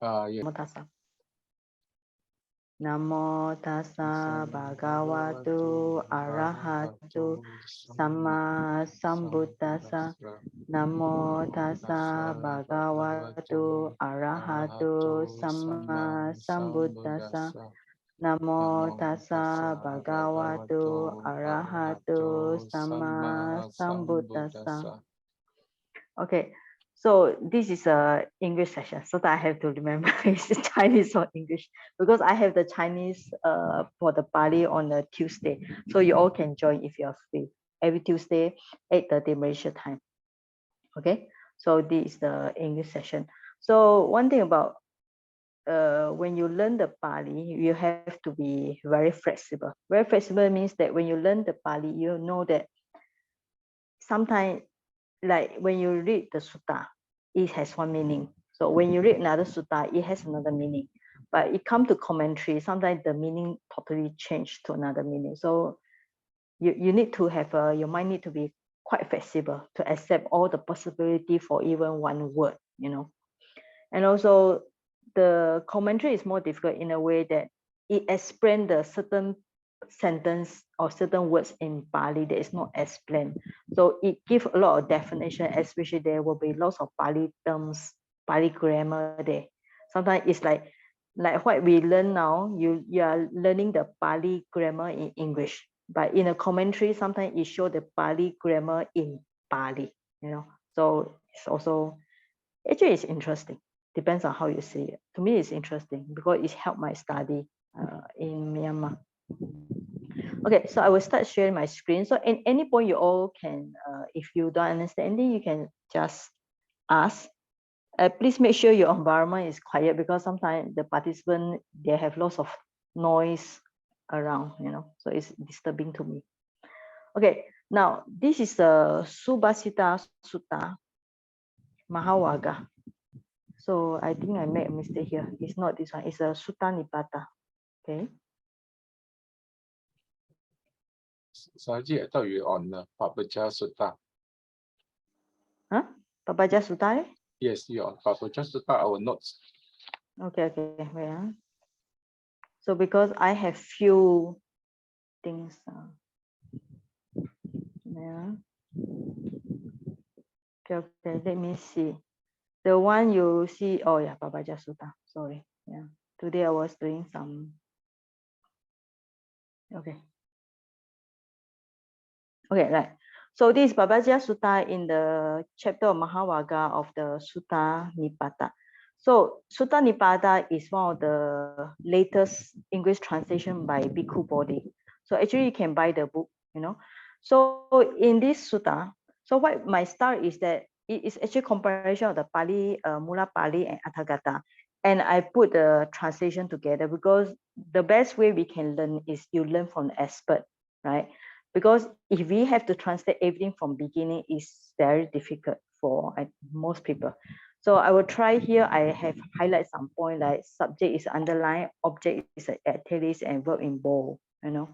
Yes. Namo tassa bhagavato arahato samma sambuddhassa. Namo tassa bhagavato arahato samma sambuddhassa. Namo tassa bhagavato arahato samma sambuddhassa. Okay, so this is a English session, so that I have to remember it's Chinese or English because I have the Chinese for the Pali on the Tuesday, so you all can join if you are free. Every Tuesday, 8:30 Malaysia time. Okay, so this is the English session. So one thing about when you learn the Pali, you have to be very flexible. Very flexible means that when you learn the Pali, you know that sometimes, like when you read the sutta, it has one meaning. So when you read another sutta, it has another meaning. But it comes to commentary, sometimes the meaning totally changed to another meaning. So you need to have your mind need to be quite flexible to accept all the possibility for even one word, you know. And also the commentary is more difficult in a way that it explains the certain sentence or certain words in Pali that is not explained. So it gives a lot of definition, especially there will be lots of Pali terms, Pali grammar there. Sometimes it's like what we learn now, you are learning the Pali grammar in English, but in a commentary, sometimes it shows the Pali grammar in Pali, you know. So it's also, actually it's interesting. Depends on how you see it. To me, it's interesting because it helped my study in Myanmar. Okay, so I will start sharing my screen. So at any point, you all can, if you don't understand anything, you can just ask. Please make sure your environment is quiet because sometimes the participants, they have lots of noise around, you know, so it's disturbing to me. Okay, now this is the Subhasita Sutta Mahavaga. So I think I made a mistake here. It's not this one. It's a Sutta-Nipata. Okay. Saji, I thought you were on Pabbajja Sutta. Huh? Pabbajja Sutta? Yes, you're on Pabbajja Sutta, our notes. Okay, okay. Wait, so because I have few things. Yeah. Okay, okay. Let me see. The one you see, oh yeah, Pabbajja Sutta. Sorry. Yeah. Today I was doing some. Okay. Okay, right. So this Pabbajja Sutta in the chapter of Mahavaga of the Sutta-Nipata. So Sutta-Nipata is one of the latest English translation by Bhikkhu Bodhi. So actually you can buy the book, you know. So in this sutta, so what my start is that it is actually comparison of the Pali, Mula Pali and Atthagata. And I put the translation together because the best way we can learn is you learn from the expert, right? Because if we have to translate everything from beginning, it's very difficult for most people. So I will try here. I have highlight some point like subject is underlined, object is italics, and verb in bold, you know.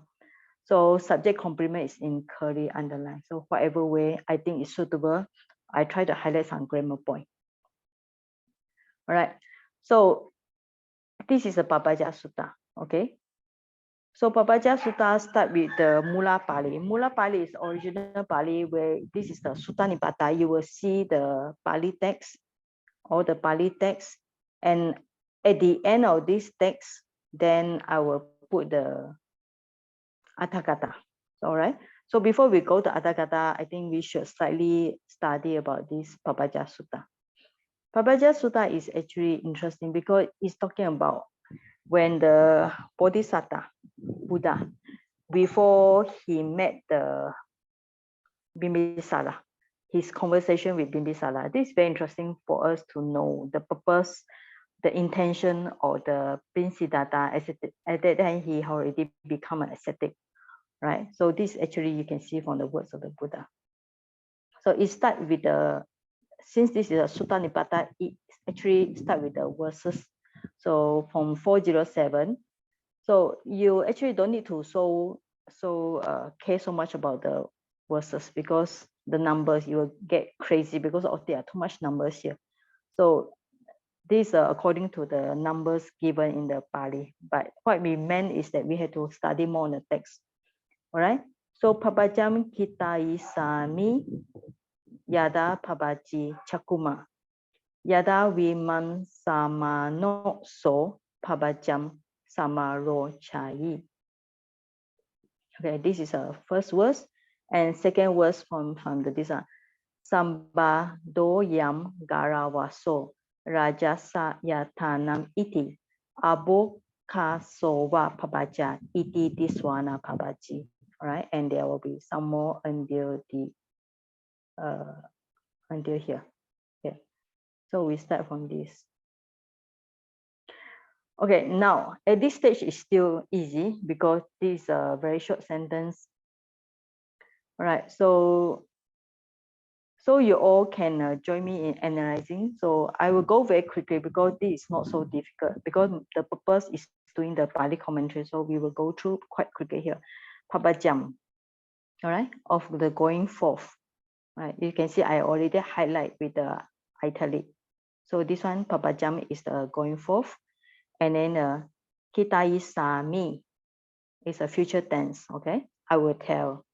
So subject complement is in curly underline. So whatever way I think is suitable, I try to highlight some grammar point. All right. So this is a Pabbajja Sutta. Okay. So Pabbajja Sutta start with the Mula Pali. Mula Pali is original Pali where this is the Sutta-Nipata. You will see the Pali text, all the Pali text. And at the end of this text, then I will put the Atthagata. All right. So before we go to Atthagata, I think we should slightly study about this Pabbajja Sutta. Pabbajja Sutta is actually interesting because it's talking about when the Bodhisattva, Buddha, before he met the Bimbisara, his conversation with Bimbisara. This is very interesting for us to know the purpose, the intention of the Prince Siddhartha. At that time, he already become an ascetic, right? So this actually you can see from the words of the Buddha. So it starts with the, since this is a Sutta-Nipata, it actually start with the verses. So from 407. So you actually don't need to care so much about the verses because the numbers, you will get crazy because of there are too much numbers here. So This according to the numbers given in the Pali. But what we meant is that we had to study more on the text. All right. So Pabbajjam kita isami yada pabaji chakuma. Yada vimam samano so Pabbajjam samaro chai. Okay, this is a first verse, and second verse from the this one. Samba doyam garavaso rajasa yatanam iti abo kasova Pabbajja iti diswana Pabbajji. All right, and there will be some more until the until here. Okay, so we start from this. Okay, now at this stage is still easy because this is a very short sentence. All right, so you all can join me in analyzing. So I will go very quickly because this is not so difficult because the purpose is doing the Pali commentary. So we will go through quite quickly here. Pabbajjam, all right, of the going forth. Right, you can see I already highlight with the italic. So this one Pabbajjam is the going forth, and then kita isami is a future tense. Okay, I will tell.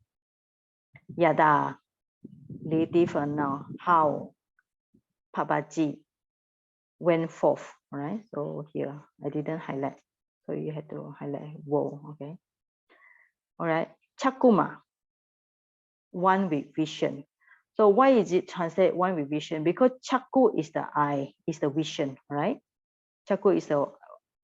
Yada, relative now, how Pabbajji went forth. All right, so here I didn't highlight, so you have to highlight woe. Okay, all right, chakuma, one with vision. So why is it translate one with vision? Because chaku is the eye, is the vision, right? Chaku is the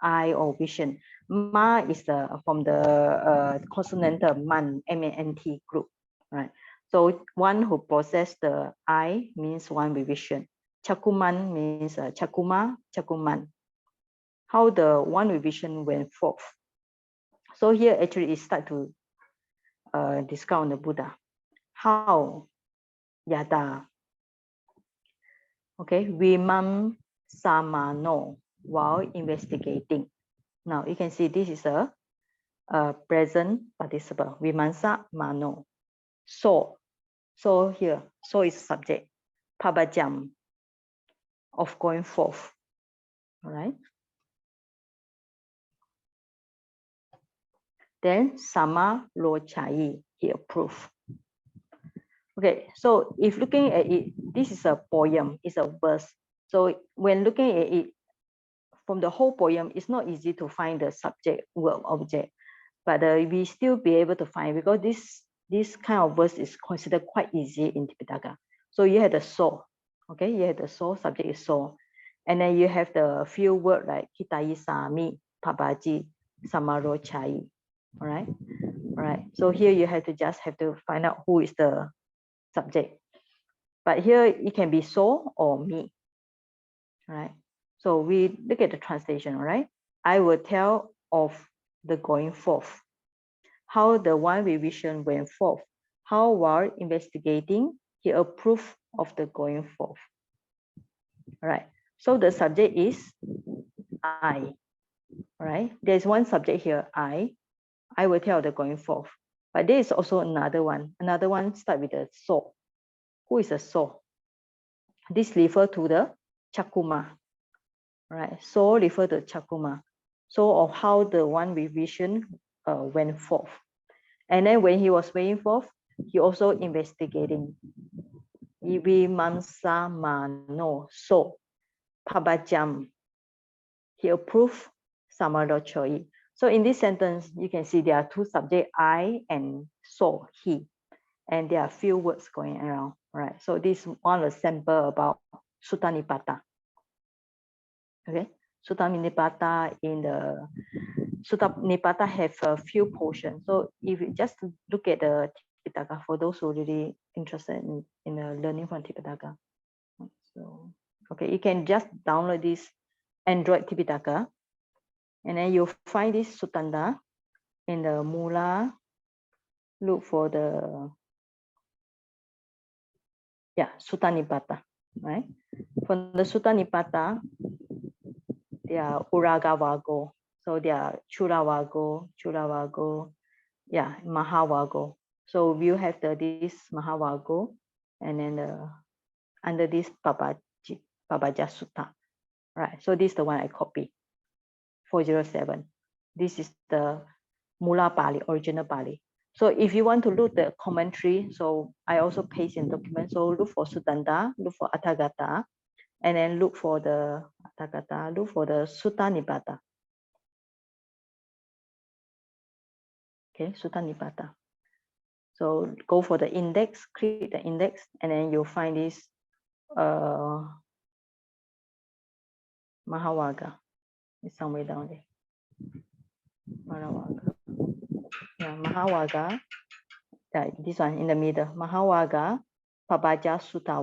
eye or vision. Ma is the from the consonantal man, M-A-N-T group, right? So one who possess the eye means one with vision. Chakuman means chakuma, chakuman. How the one with vision went forth. So here actually it start to discuss on the Buddha. How yada. Okay, vimam samano while investigating. Now you can see this is a present participle. Vimansa mano. So here, so is subject. Pabbajjam of going forth. All right. Then sama lo chai, he approved. Okay, so if looking at it, this is a poem, it's a verse. So when looking at it, from the whole poem, it's not easy to find the subject, verb, object, but we still be able to find because this kind of verse is considered quite easy in Tipitaka. So you have the so, okay, you have the so, subject is so, and then you have the few words like kitai sami, Pabbajji, samaro chai. All right. So here you have to find out who is the subject. But here it can be so or me. All right. So we look at the translation. All right. I will tell of the going forth. How the one with vision went forth. How while investigating, he approved of the going forth. All right. So the subject is I. All right. There's one subject here, I. I will tell the going forth. But there is also another one. Another one start with the so. Who is a so? This refer to the chakuma. Right. So refer to chakuma. So of how the one with vision went forth. And then when he was going forth, he also investigating. Vimamsa mano so Pabbajjam. He approved samadachoi. So in this sentence, you can see there are two subjects, I and so, he. And there are few words going around, right? So this one was sample about Sutta-Nipata. Okay, Sutta-Nipata in the Sutta-Nipata have a few portions. So if you just look at the Tipitaka for those who are really interested in learning from Tipitaka. So okay, you can just download this Android Tipitaka, and then you'll find this Sutanda in the Mula. Look for the Sutta-Nipata, right? From the Sutta-Nipata, there are Uragavago. So there are Churavago, Mahavago. So you have this Mahavago, and then under this Pabbajja Sutta, Right, so this is the one I copy, 407. This is the Mula Pali, original Pali. So if you want to look the commentary, so I also paste in document. So look for Sutanta, look for Atthagata, and then look for the Atthagata, look for the Sutta Nipata. Okay, Sutta Nipata. So go for the index, click the index, and then you'll find this Mahavaga. It's somewhere down there. Mahavaga. Yeah, Mahavaga. Yeah, this one in the middle. Mahavaga Pabbajja Sutta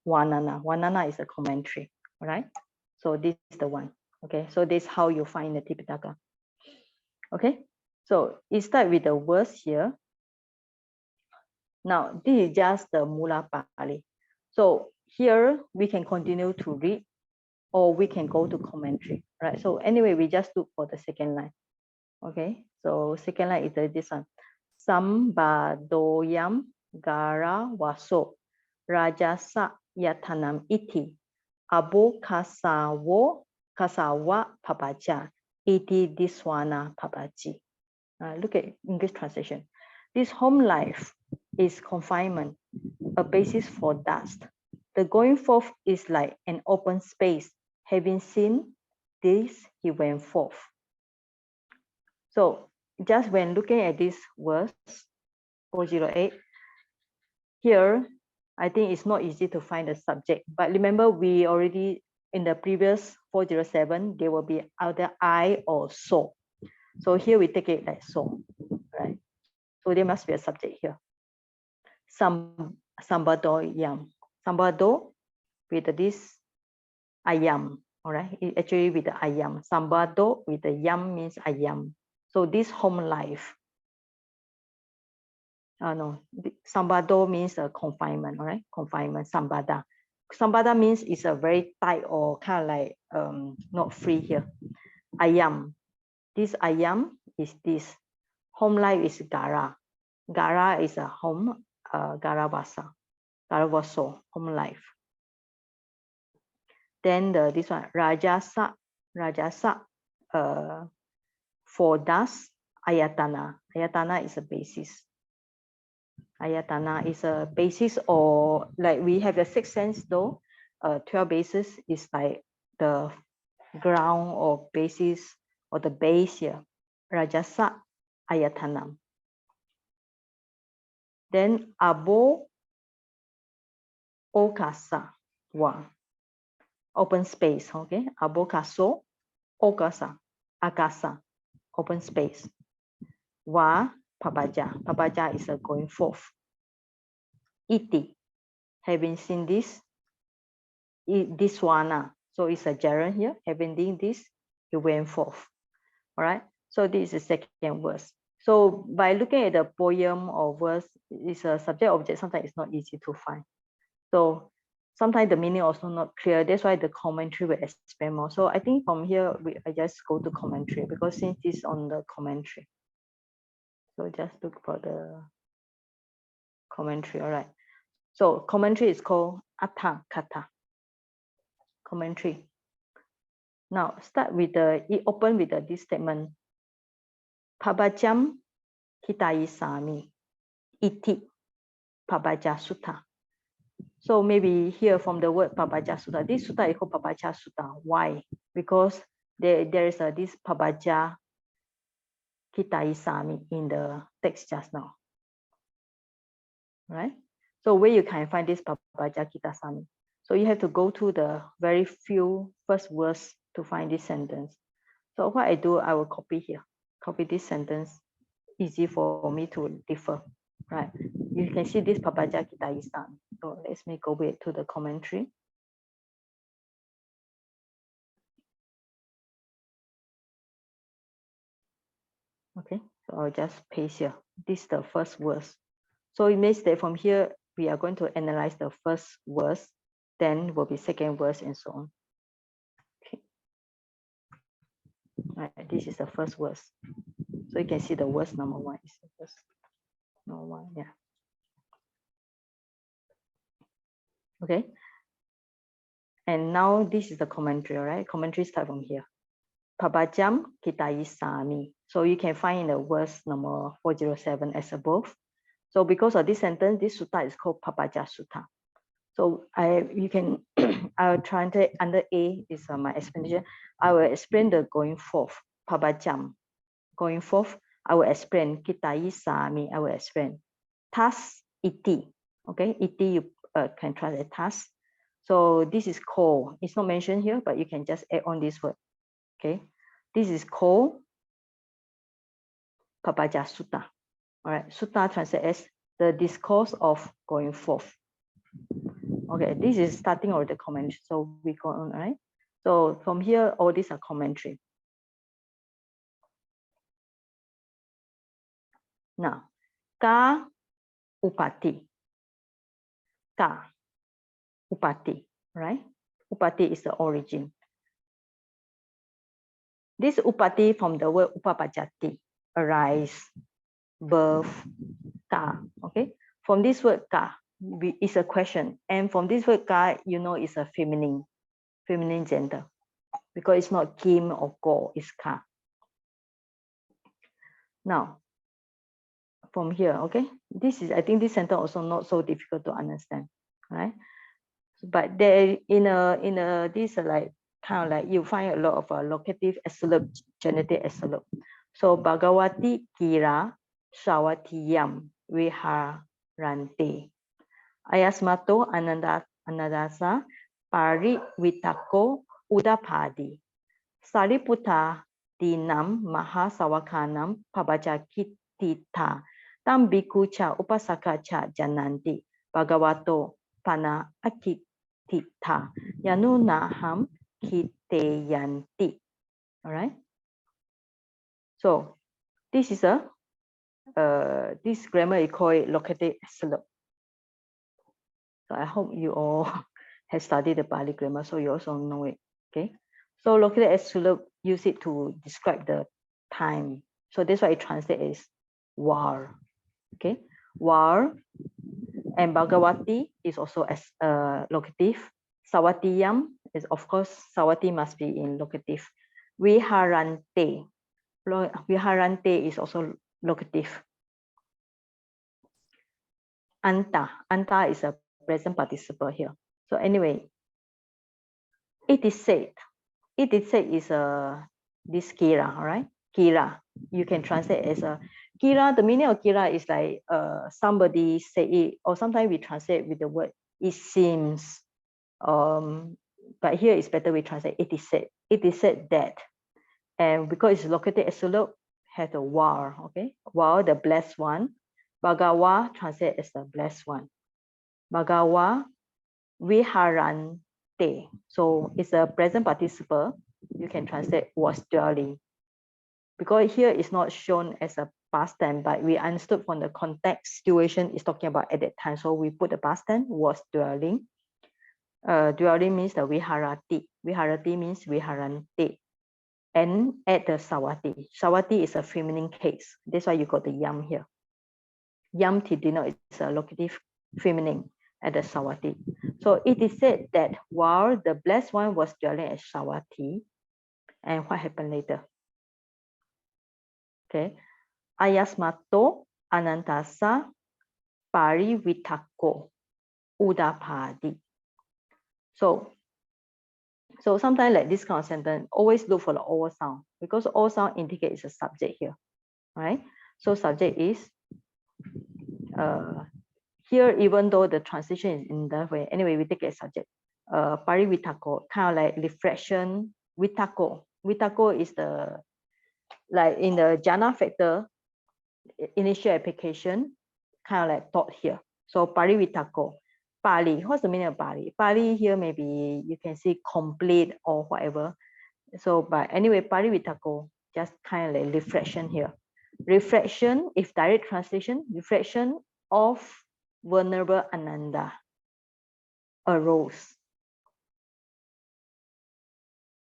Varnana. Varnana is a commentary. All right. So this is the one. Okay. So this is how you find the Tipitaka. Okay. So it starts with the verse here. Now this is just the Mula Pali. So here we can continue to read, or we can go to commentary. Right. So anyway, we just look for the second line. Okay. So second line is this one. Sambadoyam gara waso rajasa yatanam iti abo kasawa pabbajja iti diswana pabbajji. Look at English translation. This home life is confinement, a basis for dust. The going forth is like an open space. Having seen this, he went forth. So just when looking at this verse 408, here I think it's not easy to find the subject. But remember, we already in the previous 407, there will be either I or so. So here we take it like so, right? So there must be a subject here. Sambado yam. Sambado with this ayam, all right? It actually with the ayam. Sambado with the yam means ayam. So this home life. No, sambado means a confinement, all right? Confinement, sambada. Sambada means it's a very tight or kind of like not free here. Ayam. This ayam is this. Home life is gara. Gara is a home, garavasa. Garavaso, home life. Then this one, rajasa. Rajasa, for dust, ayatana. Ayatana is a basis. Ayatana is a basis, or like we have the sixth sense though, 12 basis is like the ground or basis or the base here. Rajasa ayatanam. Then abo okasa wa, open space, okay? Abokaso okasa, akasa, open space. Wa pabbajja. Pabbajja is a going forth. Iti, having seen this, this one, so it's a gerund here. Having seen this, you went forth. All right. So this is the second verse. So by looking at the poem or verse, it's a subject object. Sometimes it's not easy to find. So sometimes the meaning also not clear. That's why the commentary will explain more. So I think from here I just go to commentary, because since it's on the commentary. So just look for the commentary. All right. So commentary is called Atthagata. Commentary. Now start with it open with this statement. Pabbajjam hitai sami iti Pabbajja Sutta. So maybe here from the word Pabbajja Sutta, this sutta is called Pabbajja Sutta. Why? Because there is this Pabbajja hitai sami in the text just now. Right? So where you can find this Pabbajja hitai sami? So you have to go to the very few first words to find this sentence. So what I do, I will copy here. Copy this sentence. Easy for me to differ. Right? You can see this Pabbajja hitai sami. So let me go back to the commentary. Okay, so I'll just paste here. This is the first verse. So it means that from here, we are going to analyze the first verse, then will be second verse and so on. Okay. All right, this is the first verse. So you can see the verse number 1 is the first number 1, yeah. Okay. And now this is the commentary, all right? Commentary start from here. Pabbajjam kitai sami. So you can find in the verse number 407 as above. So because of this sentence, this sutta is called Pabbajja Sutta. So you can, I'll translate under A is my explanation. I will explain the going forth, Pabbajjam. Going forth, I will explain kitai sami, I will explain. Tas iti, okay? Iti you can translate tas. So this is called, it's not mentioned here, but you can just add on this word, okay? This is called Pabbajja Sutta. All right, Sutta translated as the discourse of going forth. Okay, this is starting of the commentary. So we go on, right? So from here, all these are commentary. Now, ka upati. Ka upati, right? Upati is the origin. This upati from the word upapajjati, arise, birth, ka, okay? From this word ka, is a question. And from this word ka, you know it's a feminine gender. Because it's not kim or go, it's ka. Now, from here, okay? This is, I think this sentence also not so difficult to understand, right? But there this like kind of like you find a lot of locative absolute, genitive absolute. So Bhagavati Kira Savatiyam Viharante Ayasmato Anandasa Pari Vitako Udapadi Sariputta Dinam Mahasawakanam Pabbajjakitita Tam Bhikkhu cha Upasaka cha Jananti Bhagavato Pana Akitita Yanunaham Kiteyanti. All right. So this is a this grammar is called locative absolute. So I hope you all have studied the Pali grammar, so you also know it. Okay. So locative absolute, use it to describe the time. So that's why it translates as war. Okay, war. And Bhagavati is also as locative. Savatiyam is, of course, Savati must be in locative. Viharante. Viharante is also locative. Anta. Anta is a present participle here. So anyway, it is said. It is said is this kira, all right? Kira. You can translate as a kira. The meaning of kira is like somebody say it, or sometimes we translate with the word it seems. But here it's better we translate it is said. It is said that. And because it's located absolute, has a war, okay? War, the blessed one. Bhagawa translate as the blessed one. Bhagawa Viharante. So it's a present participle. You can translate was dwelling. Because here it's not shown as a past tense, but we understood from the context situation is talking about at that time. So we put the past tense was dwelling. Dwelling means the viharati. Viharati means viharante. And add the sawati. Sawati is a feminine case. That's why you got the yam here. Yam tidino is a locative feminine at the sawati. So it is said that while the blessed one was dwelling at Sawati, and what happened later? Okay. Ayasmato Anantasa Parivitako Udapadi. So sometimes like this kind of sentence, always look for the all sound, because all sound indicates a subject here, right? So subject is here, even though the transition is in that way, anyway, we take a subject. Parivitako, kind of like reflection. Vitako. Vitako is the, like in the jhana factor, initial application, kind of like thought here. So parivitako. Pali, what's the meaning of Pali? Pali here maybe you can see complete or whatever. So, but anyway, parivitako, just kind of like reflection here. Reflection, if direct translation, reflection of Venerable Ananda arose.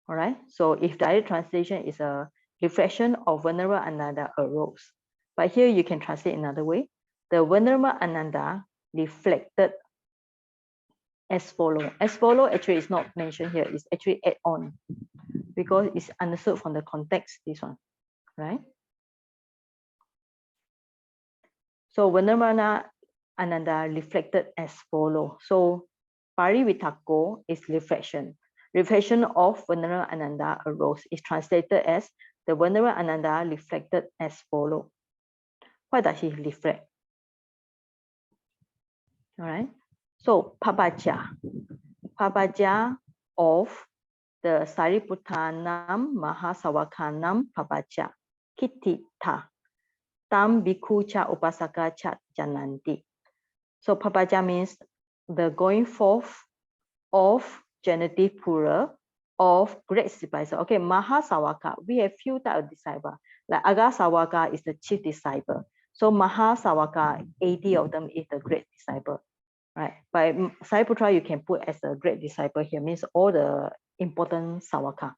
All right. So if direct translation is a reflection of Venerable Ananda arose. But here you can translate another way. The Venerable Ananda reflected as follow. As follow actually is not mentioned here. It's actually add on because it's understood from the context, this one, right? So Vanarvana Ananda reflected as follow. So Pali Vitako is reflection. Reflection of Vanarvana Ananda arose is translated as the Vanarvana Ananda reflected as follow. What does he reflect? All right. So Pabbajja of the Sariputtanam Mahasawakanam Pabbajja Kittita Tam Bhikkhu cha Upasaka cha Jananti. So Pabbajja means the going forth of genitive plural of great disciple. Okay, Mahasawaka, we have few types of disciple. Like Agasawaka is the chief disciple. So Mahasawaka, 80 of them is the great disciple. Right? By Sariputra, you can put as a great disciple here, means all the important Sawaka.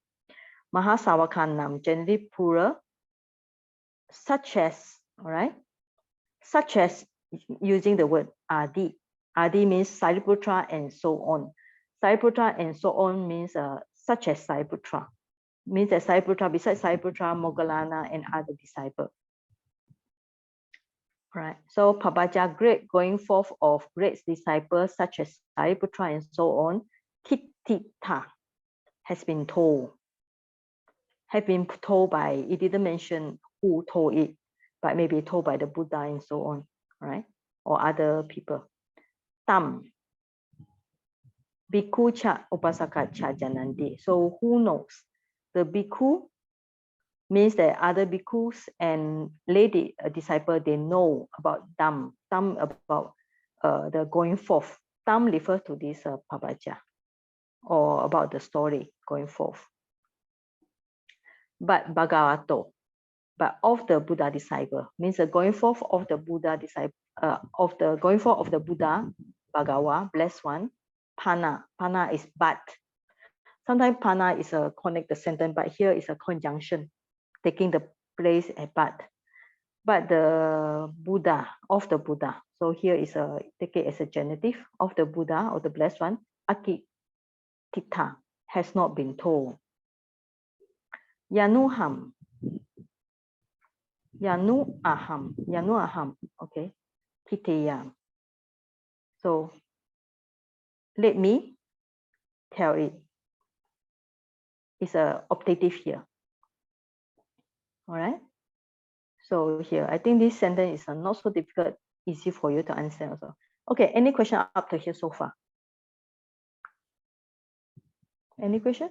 Mahasawakanam, genitive plural, such as, all right? Such as using the word Adi. Adi means Sariputra and so on. Sariputra and so on means such as Sariputra. Means that Sariputra, besides Sariputra, Moggallana, and other disciples. Right. So Pabbajja, great going forth of great disciples such as Sariputra and so on, Kittita has been told. Have been told by, it didn't mention who told it, but maybe told by the Buddha and so on, right? Or other people. Tam. Bhikkhu cha upasaka cha jananti. So who knows? The bhikkhu means that other bhikkhus and lady disciple, they know about Dham about the going forth. Dham refers to this Pabbajja or about the story going forth. But Bhagavato, but of the Buddha disciple, means the going forth of the Buddha disciple, of the going forth of the Buddha, Bhagawa, blessed one, Pana. Pana is but. Sometimes Pana is a connect the sentence, but here is a conjunction, taking the place at but. But the Buddha, of the Buddha. So here is a, take it as a genitive of the Buddha or the blessed one, Akitita, has not been told. Yanuham, Yanu aham, okay, Kiteya. So let me tell it. It's a optative here. All right. So here, I think this sentence is not so difficult, easy for you to understand also. Okay, any question up to here so far? Any question?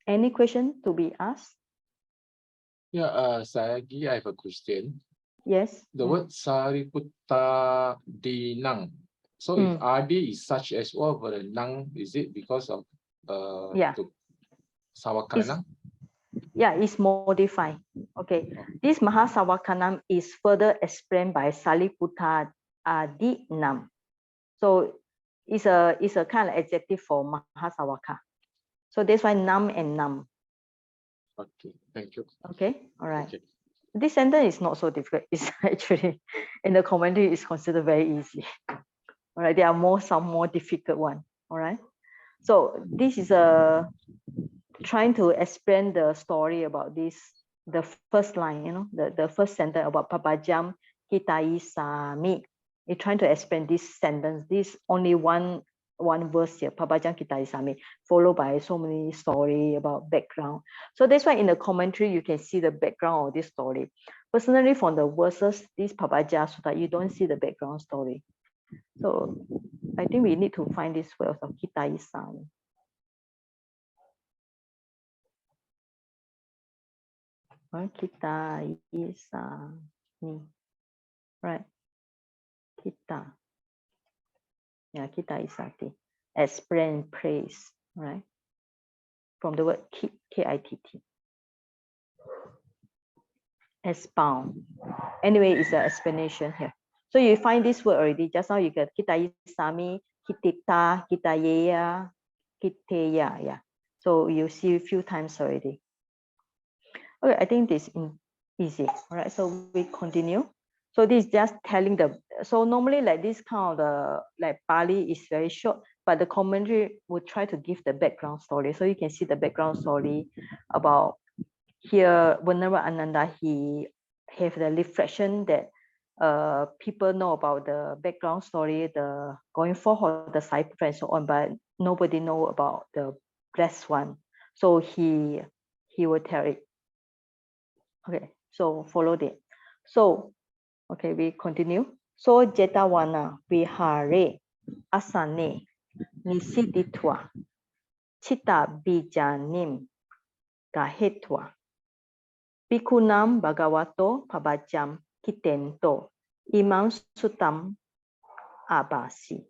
Any question to be asked? Yeah, Sayagi, I have a question. Yes. The word Sariputta Dinang. So if Adi is such as well, but Nang, is it because of yeah. Sawakanam? Yeah, it's modified. Okay. This Mahasawakanam is further explained by Sariputta Adinam. So it's a kind of adjective for Mahasawaka. So that's why Nam and Nam. Okay, thank you. Okay, all right. Okay. This sentence is not so difficult. It's actually in the commentary is considered very easy. All right, there are some more difficult one. All right. So this is a trying to explain the story about this, the first line, you know, the first sentence about Pabbajjam Kitai Sami. It's trying to explain this sentence, this only one verse here, Pabbajjam Kitai Sami, followed by so many story about background. So that's why in the commentary, you can see the background of this story. Personally, from the verses, this Pabbajja Sutta, you don't see the background story. So I think we need to find this word of Kitai Sami. Kita isami, right? Kita, yeah, kita isati, explain, praise, right? From the word K-I-T-T, expound. Anyway, it's an explanation here. So you find this word already. Just now you get kita isami, kitita, kitayeya, kiteya, yeah. So you see a few times already. Okay, I think this is easy. All right, so we continue. So this is just telling the, so normally like this kind of the, like Pali is very short, but the commentary would try to give the background story. So you can see the background story about here, whenever Ananda, he have the reflection that people know about the background story, the going forward, the side and so on, but nobody know about the blessed one. So he will tell it. Okay, so follow it. So, okay, we continue. So Jetawana Vihare Asane Nisiditwa Chita Bijanim Gahetwa Bhikkhu Bhagavato Pabbajjam Kitento Imam Sutam Abasi.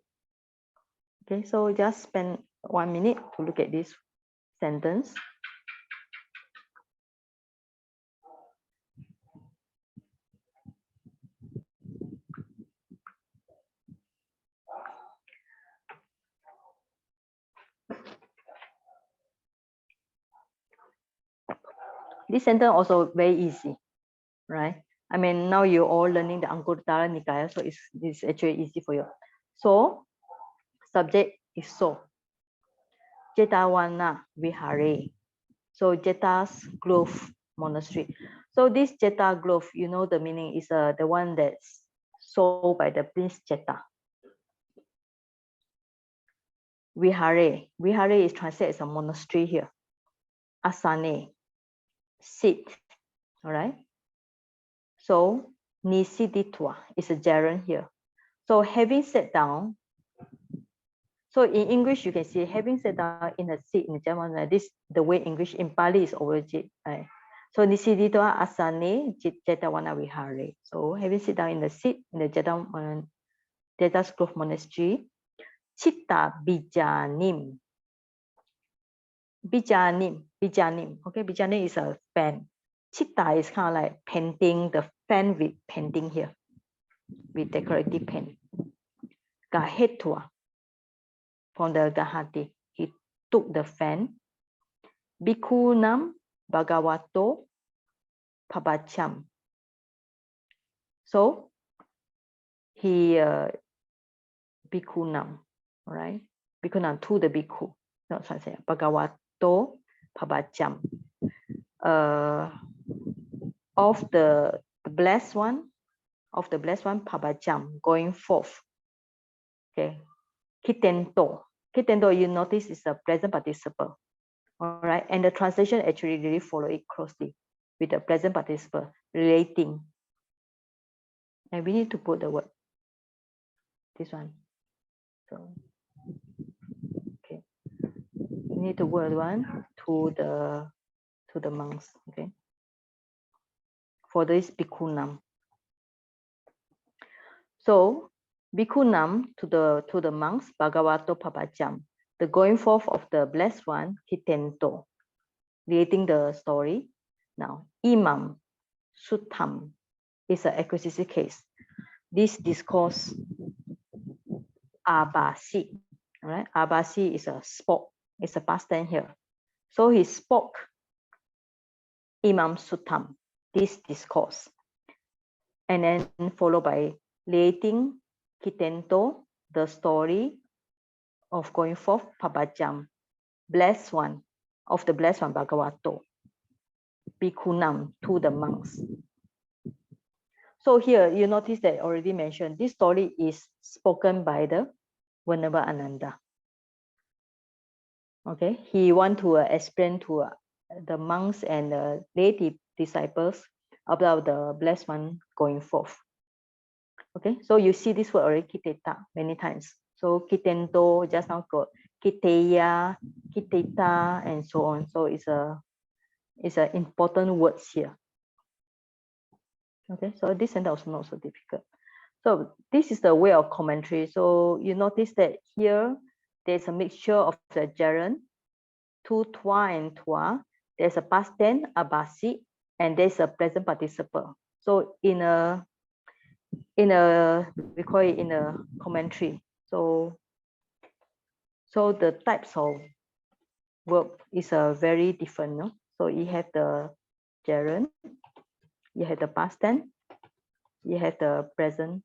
Okay, so just spend 1 minute to look at this sentence. This sentence also very easy, right? I mean, now you're all learning the Anguttara Nikaya, so it's actually easy for you. So, subject is so. Jetawana Vihare. So, Jeta's Grove Monastery. So, this Jeta Grove, you know the meaning is the one that's sold by the Prince Jeta. Vihare. Vihare is translated as a monastery here. Asane. Sit. All right. So, Nisiditwa is a gerund here. So, having sat down, so in English, you can see having sat down in a seat in German, this the way English in Pali is origin. Right? So Nisiditwa asane jetawana vihare. So having sat down in the seat in the Jeta's Grove Monastery, chitta bijanim. Bijanim. Okay, bijanim is a fan. Chitta is kind of like painting, the fan with painting here, with decorative paint. Gahetwa. From the Gahati, he took the fan. Bhikkhu Bhagavato Pabbajjam. So he Bhikkhu right? Bhikkhu to the Bhikkhu. No, sorry, Bhagavato Pabbajjam. Of the blessed one, Pabbajjam, going forth. Okay. Kitento. Kitento, you notice is a present participle. All right, and the translation actually really follow it closely with the present participle relating. And we need to put the word, this one. So, okay, we need to word one to the monks. Okay, for this Bhikkhu. So Bhikkhu to the monks, Bhagavato Pabbajjam, the going forth of the blessed one, Kitento, relating the story. Now, Imam Suttam is an acquisitive case. This discourse Abasi, all right? Abasi is a spoke, it's a past tense here. So he spoke Imam Suttam, this discourse. And then followed by relating Kitento, the story of going forth Pabbajjam, blessed one, of the blessed one Bhagavato, Bhikkhu to the monks. So here you notice that already mentioned, this story is spoken by the Venerable Ananda. Okay, he want to explain to the monks and the lay disciples about the blessed one going forth. Okay, so you see this word already, kiteta, many times. So kitento, just now got kiteya, kiteta, and so on. So it's a important words here. Okay, so this sentence also not so difficult. So this is the way of commentary. So you notice that here there's a mixture of the gerund, tu, twa, and twa. There's a past tense, abasi, and there's a present participle. So in a we call it in a commentary. So the types of verb is very different. No? So you have the gerund, you have the past tense, you have the present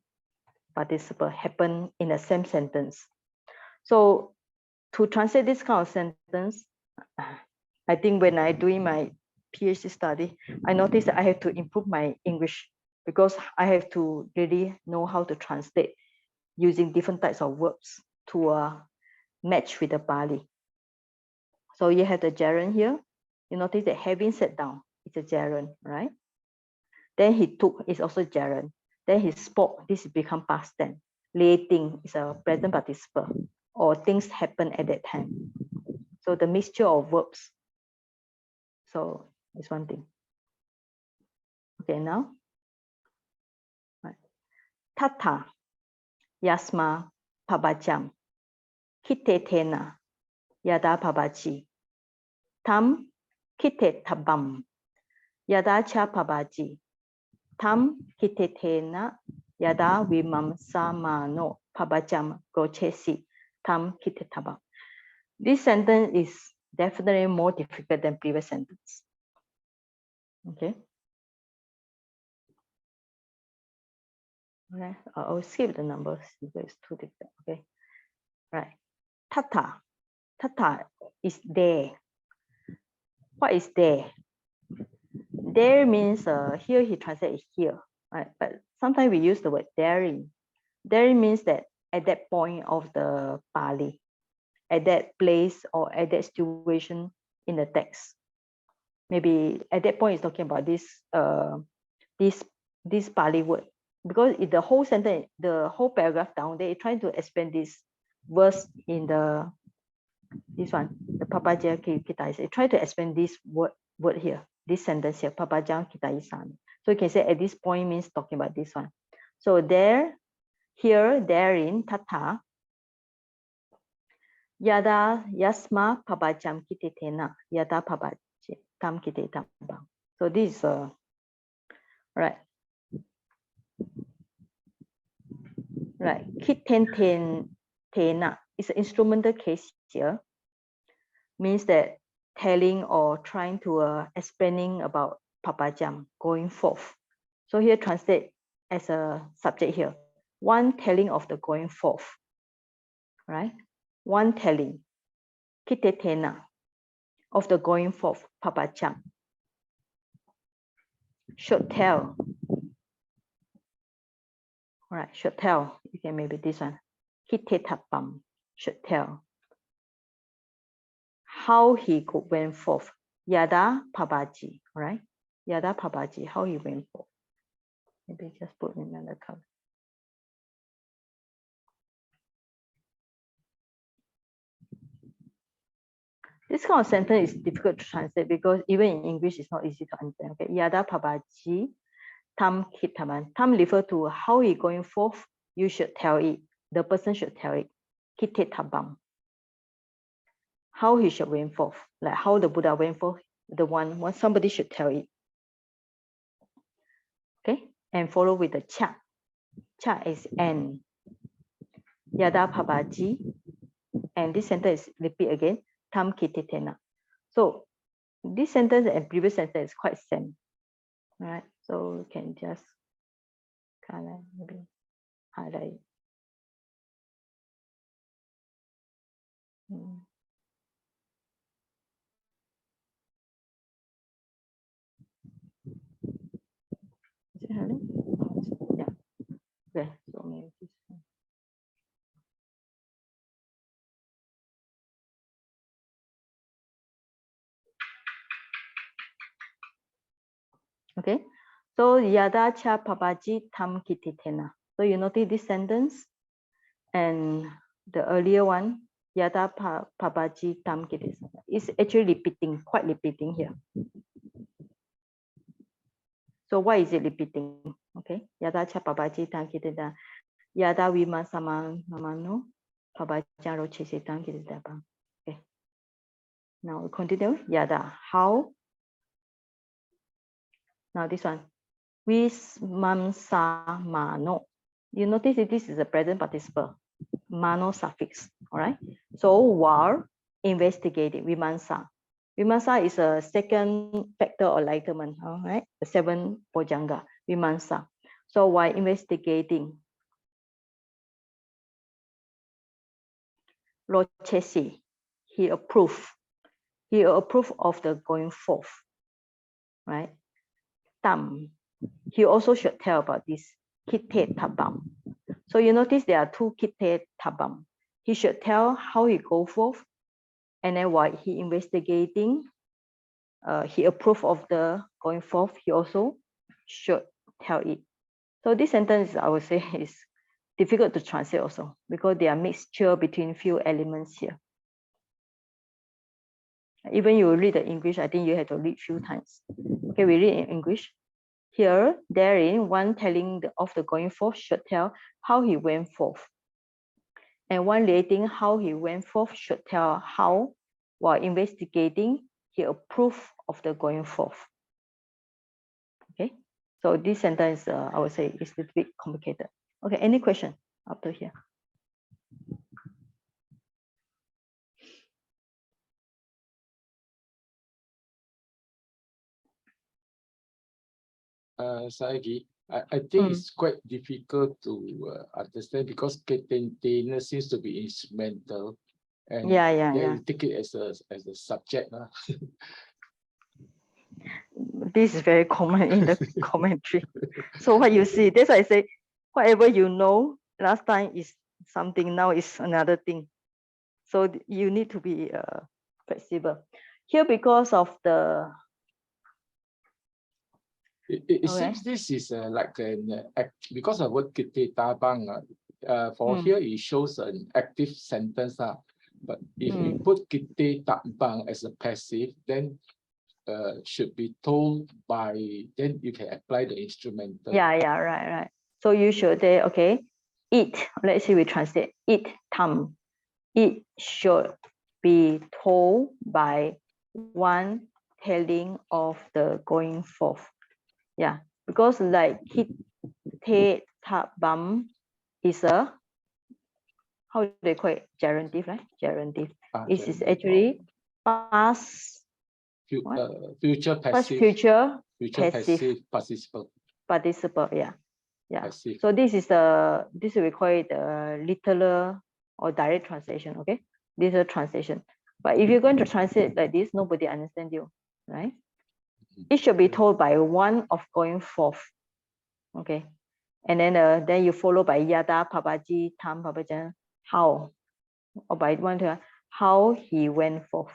participle happen in the same sentence. So to translate this kind of sentence, I think when I doing my PhD study, I noticed that I have to improve my English because I have to really know how to translate using different types of verbs to match with the Pali. So you have the gerund here. You notice that having sat down, it's a gerund, right? Then he took is also gerund. Then he spoke, this become past tense. Lating is a present participle, or things happen at that time. So the mixture of verbs. So it's one thing. Okay, now. Tata, yasma, pabajam, kite tena, yada pabaji, tam, kite tabam, yada cha pabaji, tam, kite tena, yada vimam samano, pabajam, gochesi, tam, kite tabam. This sentence is definitely more difficult than previous sentence. Okay. Okay, I'll skip the numbers because it's too difficult. Okay, right. Tata, tata is there. What is there? There means here he translates here, right? But sometimes we use the word daring. Daring means that at that point of the Pali, at that place or at that situation in the text. Maybe at that point it's talking about this Pali word, because in the whole sentence, the whole paragraph down, they trying to explain this verse in this one, the Pabbajja kita is try to explain this word here, this sentence here, Pabbajja kita isami. So you can say at this point means talking about this one. So there, here, therein, tata, yada yasma pabbajam kite tena, yada pabbajam tam kite tambang. So this is right. Right, kiten tena is an instrumental case here. Means that telling or trying to explaining about Pabbajam going forth. So here translate as a subject here. One telling of the going forth, right? One telling, kitetena, of the going forth, Pabbajam. Should tell. All right, should tell. You can maybe this one. Kitetapam, should tell. How he could went forth. Yada Pabbajji, right? Yada Pabbajji, how he went forth. Maybe just put in another color. This kind of sentence is difficult to translate because even in English, it's not easy to understand. Okay, Yada Pabbajji, tam kitaman. Tam refer to how he going forth. You should tell it. The person should tell it. Kite tabam. How he should went forth, like how the Buddha went forth. The one somebody should tell it. Okay, and follow with the cha. Cha is and. Yada Pabbajji, and this sentence is repeat again. Tam kite tena. So this sentence and previous sentence is quite same. All right, so you can just kind of maybe highlight. Is it highlight? Yeah. Okay, so maybe this one. Okay, so yada cha pabbajji tam kite tena. So you notice this sentence and the earlier one, yada pabbajji tam kite tena, is actually repeating, quite repeating here. So why is it repeating? Okay, yada cha pabbajji tam kite tena, yada vima sama namano pabbajja rochese tam kite tena. Okay, now we continue. Yada, how? Now this one, vismamsa mano. You notice that this is a present participle, mano suffix. All right. So while investigating, vimansa. Vimasa is a second factor or lighterment, all right? The 7 Bojjhanga, Vimasa. So while investigating, Rochesi, he approved of the going forth, right? Tam, he also should tell about this Kitte Tabam. So you notice there are 2 Kitte Tabam. He should tell how he go forth, and then while he investigating, he approved of the going forth, he also should tell it. So this sentence, I would say, is difficult to translate also because they are mixture between few elements here. Even you read the English, I think you have to read few times. Okay, we read in English. Here, therein, one telling of the going forth should tell how he went forth. And one relating how he went forth should tell how, while investigating, he approved of the going forth. Okay, so this sentence, I would say, is a little bit complicated. Okay, any question up to here? Saigi, I think it's quite difficult to understand because container seems to be instrumental, and Yeah. take it as a subject. This is very common in the commentary. So what you see, that's why I say, whatever you know last time is something, now is another thing. So you need to be flexible. Here, because of the It seems this is like an because of what Kitte Tabang, for here it shows an active sentence. But if we put Kitte Tabang as a passive, then should be told by, then you can apply the instrumental. Yeah, right. So you should say, okay, it, let's say we translate, it tam. It should be told by one telling of the going forth. Yeah, because like Kitte Tabam is a, how do they call it? Gerundive, right? Gerundive. It is actually past, future passive. Future passive participle. Participle, yeah. Passive. So this we call it literal or direct translation, okay? This is a translation. But if you're going to translate like this, nobody understands you, right? It should be told by one of going forth, okay? And then you follow by yada pabaji tam pabaja, how, or by one to how he went forth,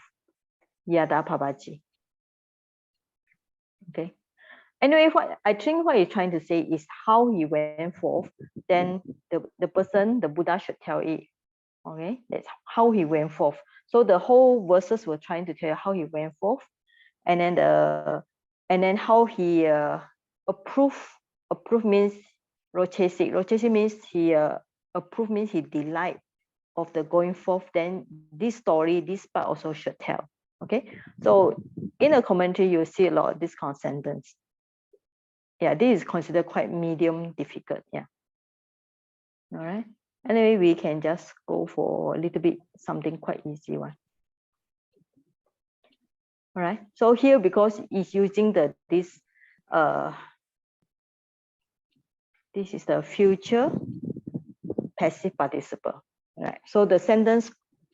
yada pabaji. Okay. Anyway, what I think what he's trying to say is how he went forth, then the person, the Buddha should tell it. Okay, that's how he went forth. So the whole verses were trying to tell you how he went forth, and then how he approve means rochesi. Rochesi means he approve means he delight of the going forth. Then this story, this part also should tell. Okay, so in a commentary you see a lot of this kind of sentence. Yeah, this is considered quite medium difficult. Yeah. All right. Anyway, we can just go for a little bit something quite easy one. All right. So here, because it's using this is the future passive participle. Right. So the sentence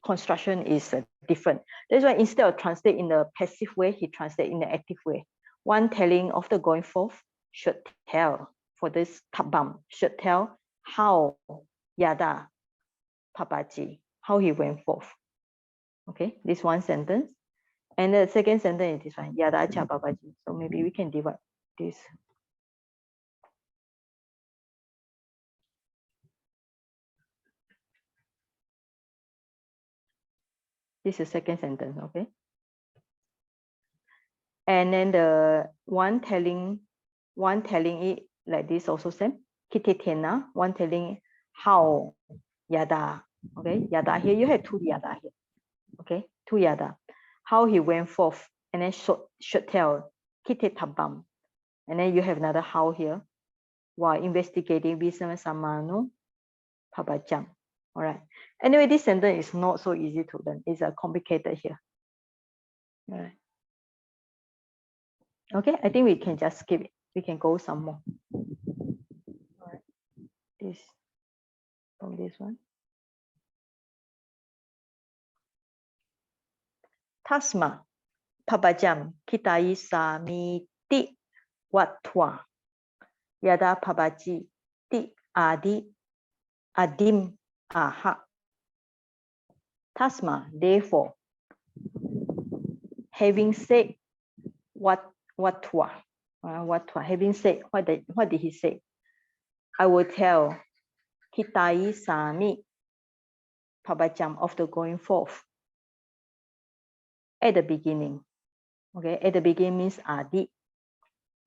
construction is different. That's why instead of translate in the passive way, he translate in the active way. One telling of the going forth should tell, for this tabam, should tell how yada pabaji, how he went forth. Okay, this one sentence. And the second sentence is this one, yada cha pabaji. So maybe we can divide this. This is second sentence, okay? And then the one telling it like this also same. Kitetena, one telling how yada. Okay, yada here, you have two yada here. Okay, two yada. How he went forth, and then should tell kitetabam. And then you have another how here. While investigating Visama Samano Pabbajja. All right. Anyway, this sentence is not so easy to learn. It's complicated here. All right. Okay, I think we can just skip it. We can go some more. All right. This from this one. Tasma Pabbajjam Kitai Samiti Watwa Yada Pabbajji Ti Adi Adim Aha. Tasma, therefore, having said Watwa, having said, what did he say? I will tell Kitai Sami Pabbajjam of the going forth at the beginning. Okay, at the beginning means Adi.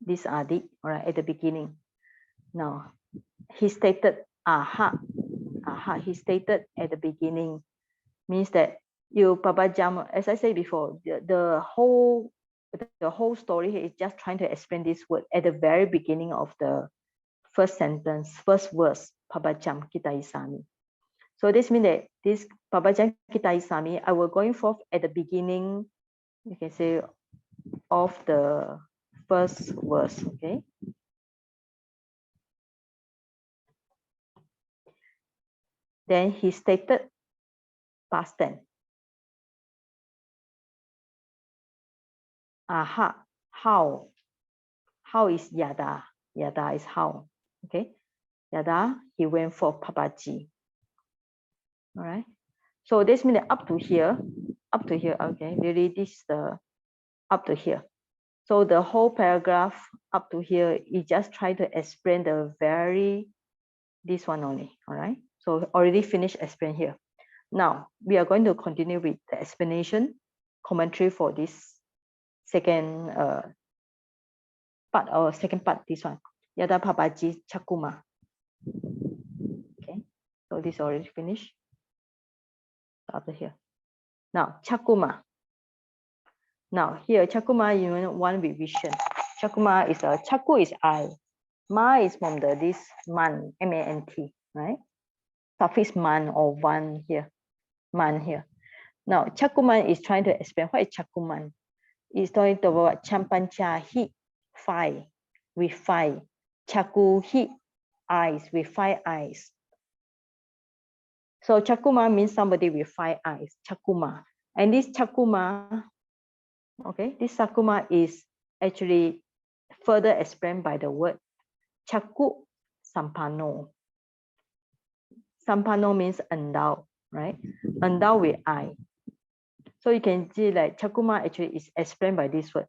This Adi, all right, at the beginning. Now, he stated Aha. Aha, he stated at the beginning means that you Pabbajjam, as I said before, the whole story here is just trying to explain this word at the very beginning of the first sentence, first verse, Pabbajjam Kitai Sami. So this means that this Pabbajjam Kitai Sami, I will going forth at the beginning, you can say, of the first verse, okay? Then he stated past tense. Aha, how? How is Yada? Yada is how, okay? Yada, he went for Pabbajji. All right. So this means that up to here, okay, really this is the up to here. So the whole paragraph up to here is just trying to explain the this one only, all right? So already finished explain here. Now we are going to continue with the explanation, commentary for this second part or second part, this one. Yada Pabbajji Chakuma. Okay, so this already finished. After here. Now Chakuma. Now here Chakuma, you know, one revision. Chakuma is a Chaku is I. Ma is from this man, M-A-N-T, right? Suffix man or one here. Man here. Now Chakuman is trying to explain what is Chakuman. It's talking about Champancha hi, 5 with 5. Chaku hi, eyes with 5 eyes. So Chakuma means somebody with 5 eyes. Chakuma. And this Chakuma, okay, this Chakuma is actually further explained by the word Chaku Sampano. Sampano means endowed, right? Endowed with eye. So you can see like Chakuma actually is explained by this word.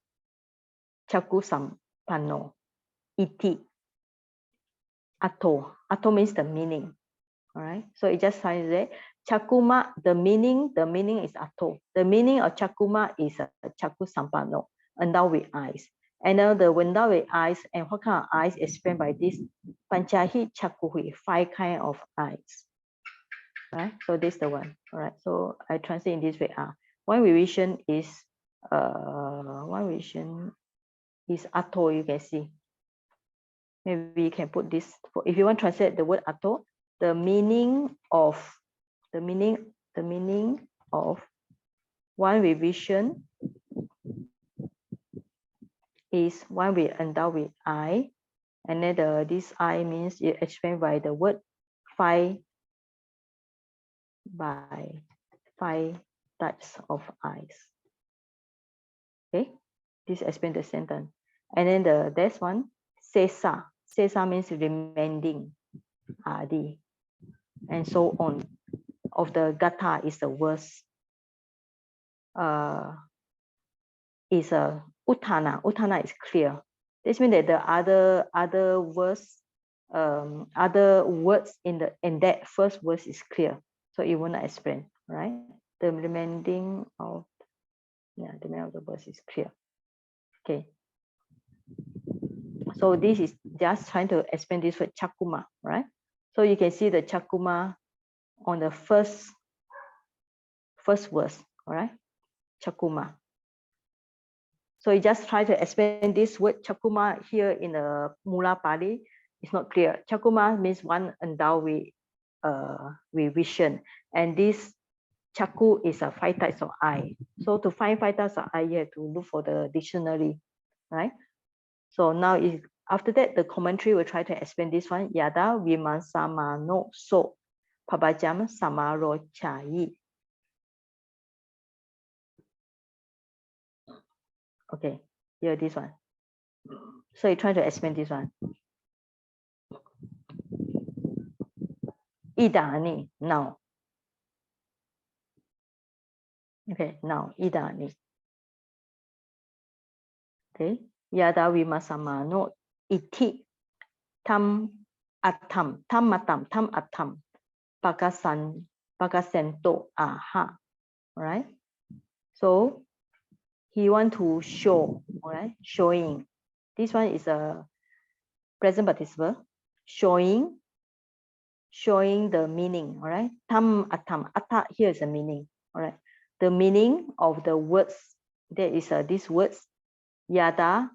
Chaku Sampano. Iti. Ato. Ato means the meaning. All right. So it just finds that Chakuma, the meaning is Ato. The meaning of Chakuma is Chaku Sampano, endowed with eyes. And now the endowed with eyes, and what kind of eyes explained by this Panchahi Chakuhi, 5 kind of eyes. Right. So this is the one. All right. So I translate in this way. One revision is Ato, you can see. Maybe you can put this, if you want to translate the word Ato, the meaning of one revision is one we endowed with I, and then this I means you explained by the word 5 types of eyes. Okay, this explains the sentence. And then the next one, Sesa. Sesa means remaining, Adi, and so on. Of the Gatha is the worst. Is a Uttana. Uttana is clear. This means that the other words, other words in that first verse is clear. So it will not explain, right? The remaining of the verse is clear. Okay. So this is just trying to explain this word Chakuma, right? So you can see the Chakuma on the first verse, all right? Chakuma. So you just try to explain this word Chakuma here in the Mula Pali. It's not clear. Chakuma means one endowed with vision, and this Chaku is a 5 types of eye. So to find 5 types of eye, you have to look for the dictionary, right? So now after that, the commentary will try to explain this one. Yada vimansamano so pabajam samaro chai. Okay, here this one. So you try to explain this one. Idani, now. Okay, now idani. Okay, yada vimansamano iti tam atam pagasento aha. All right. So he want to show, all right, showing. This one is a present participle, showing the meaning, all right. Tam atam, atta here is the meaning, all right. The meaning of the words, there is these words, yada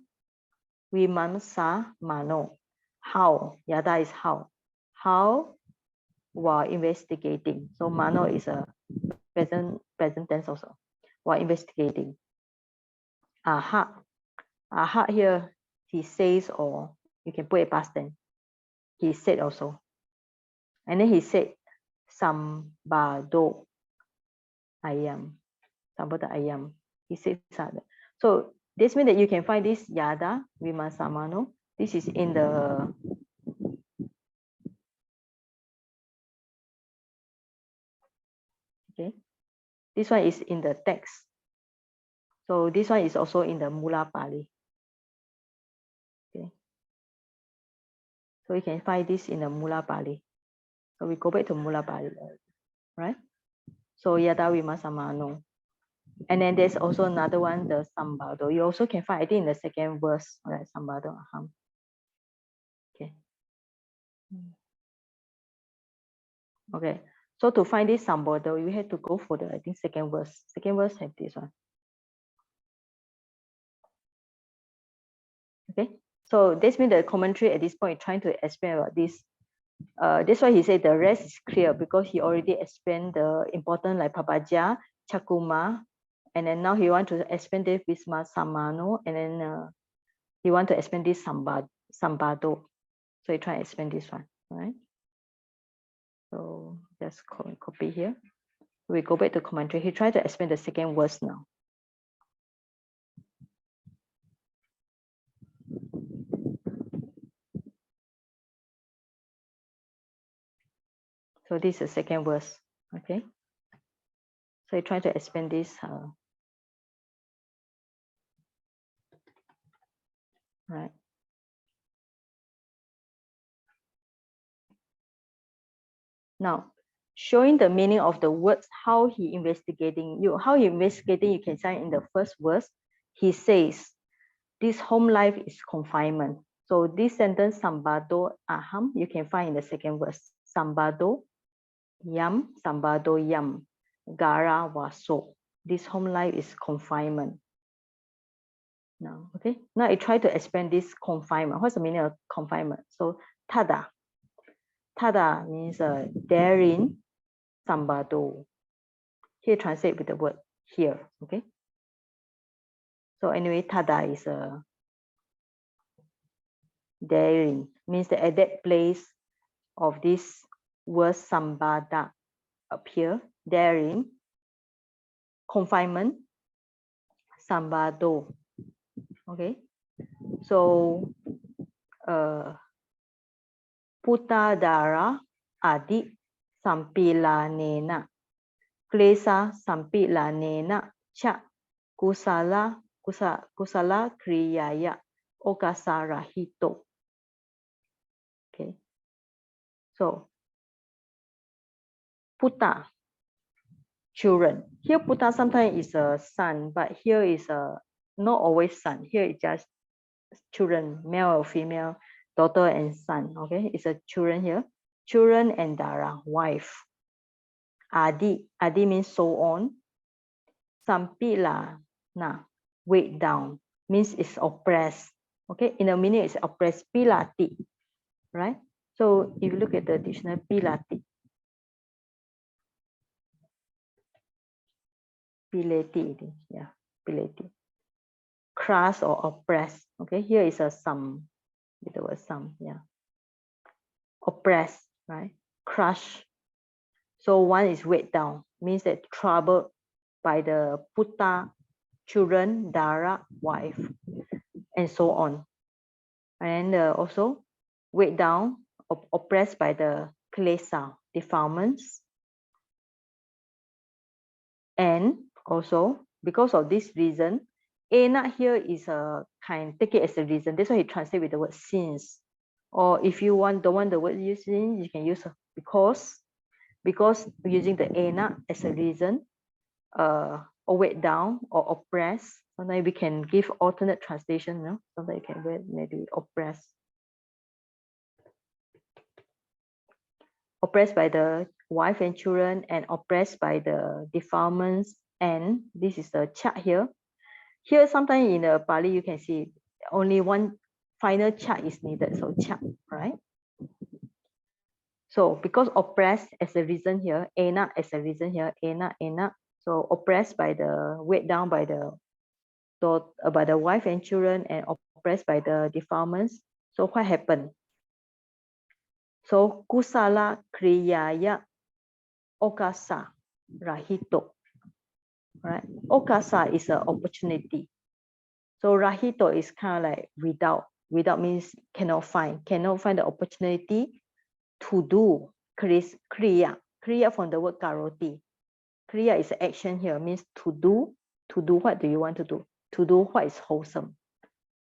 vimamsa mano. How, yada is how while investigating. So mano is a present tense also, while investigating. Aha here, he says, or you can put a past tense. He said also. And then he said, Sambado ayam. Sambado ayam. He said that. So this means that you can find this yada vimansamano. This is in the okay. This one is in the text. So this one is also in the Mula Pali. Okay. So you can find this in the Mula Pali. So we go back to Mula Pali, right? So yada vimansamano. And then there's also another one, the Sambado. You also can find, I think, in the second verse, all right, Sambado. Okay. Okay. So to find this Sambado, you have to go for the, I think, second verse. Second verse have this one. Okay. So this means the commentary at this point trying to explain about this. That's why he said the rest is clear because he already explained the important like Pabbajja, Chakuma, and then now he want to explain this Visma Samano, and then he want to explain this Sambado. So he try to explain this one, right? So just copy here. We go back to commentary. He tried to explain the second verse now. So this is the second verse, okay? So he tried to explain this. Right. Now, showing the meaning of the words, how he investigating, you can say in the first verse. He says, this home life is confinement. So this sentence, Sambado aham, you can find in the second verse. Sambado yam, gara waso. This home life is confinement. Now, okay. Now I try to explain this confinement. What's the meaning of confinement? So tada. Tada means therein, Sambado. Here translate with the word here. Okay. So anyway, tada is therein, means that at that place of this word Sambada appear, therein, confinement, Sambado. Okay. So Putadara Adi Sampilanena. Klesa Sampilanena Cha Kusala Kriyaya Okasarahito. Okay. So Puta, children. Here Puta sometimes is a son, but here is not always son. Here it's just children, male or female, daughter and son. Okay, it's a children here. Children and Dara, wife. Adi means so on. Sampila, weight down, means it's oppressed. Okay, in the meaning it's oppressed. Pilati, right? So if you look at the dictionary, Pilati. Pileti, yeah, pileti. Crush or oppress. Okay, here is a some with the word some, yeah. Oppress, right? Crush. So one is weighed down, means that troubled by the Putta, children, Dara, wife, and so on. And also weighed down, oppressed by the Klesa, defilements. And also, because of this reason, Ena here is a kind, take it as a reason. That's why he translate with the word since. Or if you don't want the word using, you can use because using the Ena as a reason, or weighed down or oppressed. Sometimes we can give alternate translation, no? Sometimes you can read maybe oppressed. Oppressed by the wife and children, and oppressed by the defilements. And this is the chart here. Here, sometimes in the Pali, you can see only one final chart is needed. So chart, right? So because oppressed as a reason here, ena as a reason here, ena. So oppressed by the weighed down by the wife and children, and oppressed by the defilements. So what happened? So kusala kriyaya okasa rahito. Right? Okasa is an opportunity. So rahito is kind of like without. Without means cannot find the opportunity to do kriya. Kriya from the word karoti. Kriya is action here, means to do. To do what do you want to do? To do what is wholesome.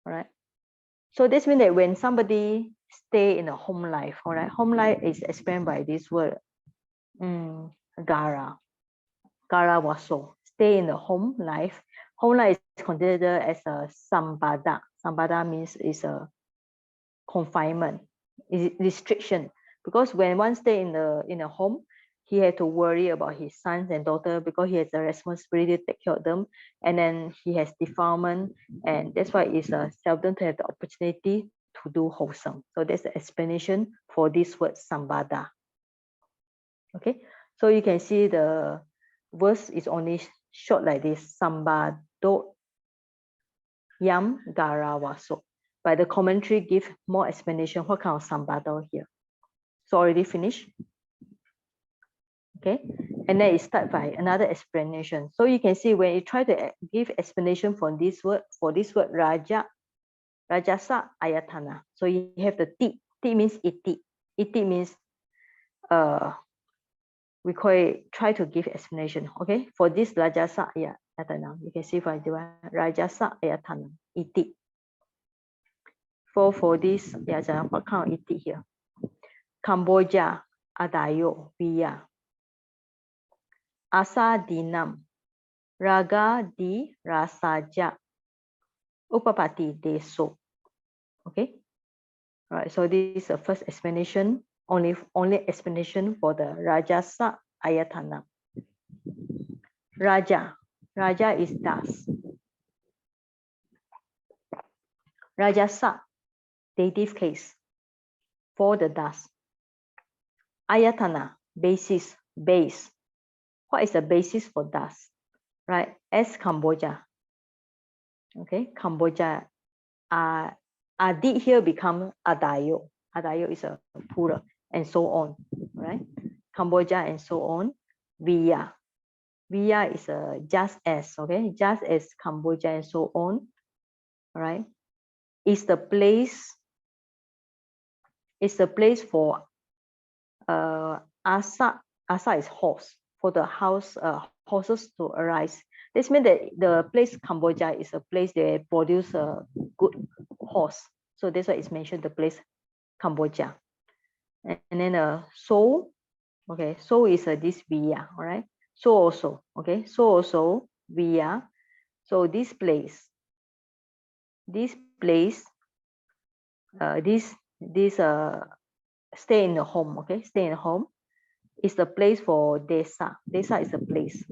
All right. So this means that when somebody stay in a home life, all right, home life is explained by this word, gara waso. Stay in the home life. Home life is considered as a sambada. Sambada means is a confinement, is restriction. Because when one stay in a home, he had to worry about his sons and daughters because he has a responsibility to take care of them, and then he has defilement, and that's why it's seldom to have the opportunity to do wholesome. So that's the explanation for this word sambada. Okay, so you can see the verse is only short like this, sambado yam garawaso. But the commentary give more explanation what kind of sambado here. So already finished. Okay, and then it start by another explanation. So you can see when you try to give explanation for this word raja, rajasa ayatana. So you have the ti. Ti means iti. Iti means we call it try to give explanation. Okay, for this rajasa ayatana, you can see for rajasa ayatana iti. For this what kind of iti here? Cambodia adayo via asa dinam raga di rasaja upapati deso. Okay, all right, so this is the first explanation, only explanation for the rajasa ayatana. Raja is das. Rajasa, dative case for the das. Ayatana, basis, base. What is the basis for das? Right, as Cambodia. Okay, Cambodia, adi here become adayo. Adayo is a plural, and so on. Right, Cambodia and so on. Via is a just as. Okay, just as Cambodia and so on. All right, is the place. It's the place for asa. Asa is horse, for the horses to arise. This means that the place Cambodia is a place that produce a good horse. So that's why it's mentioned the place Cambodia. And then Seoul, okay, Seoul is this via, all right. So also, okay, so also via. So this place, stay in the home, okay, stay in the home is the place for desa. Desa is a place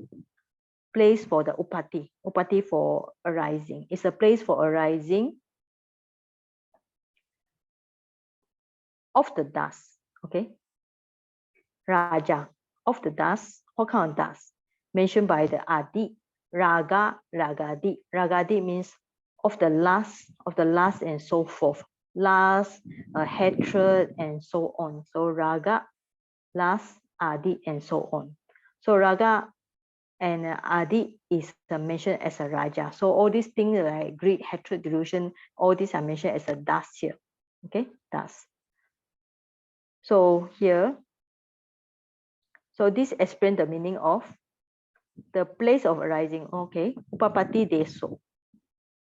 for the upati for arising. It's a place for arising of the dust. Okay, raja of the dust. What kind of dust? Mentioned by the adi. raga, ragadi. Ragadi means of the lust, and so forth. Lust, hatred, and so on. So raga, lust, adi, and so on. So raga and adi is mentioned as a raja. So all these things like greed, hatred, delusion, all these are mentioned as a dust here. Okay, dust. So here, so this explains the meaning of the place of arising. Okay, upapati deso,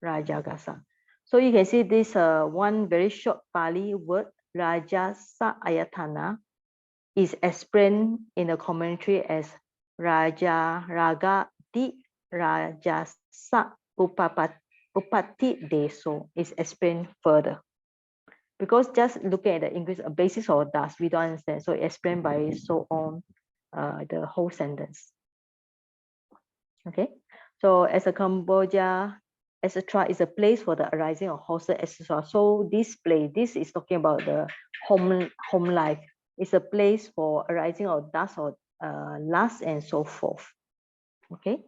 rajagasa. So you can see this one very short Pali word, rajasa ayatana, is explained in the commentary as raja raga di rajasa upati deso, is explained further. Because just looking at the English basis of dust, we don't understand. So explained by so on the whole sentence. Okay, so as a Cambodia, etc., is a place for the arising of horses, etc. So this place, this is talking about the home life. It's a place for arising of dust or lust and so forth. Okay,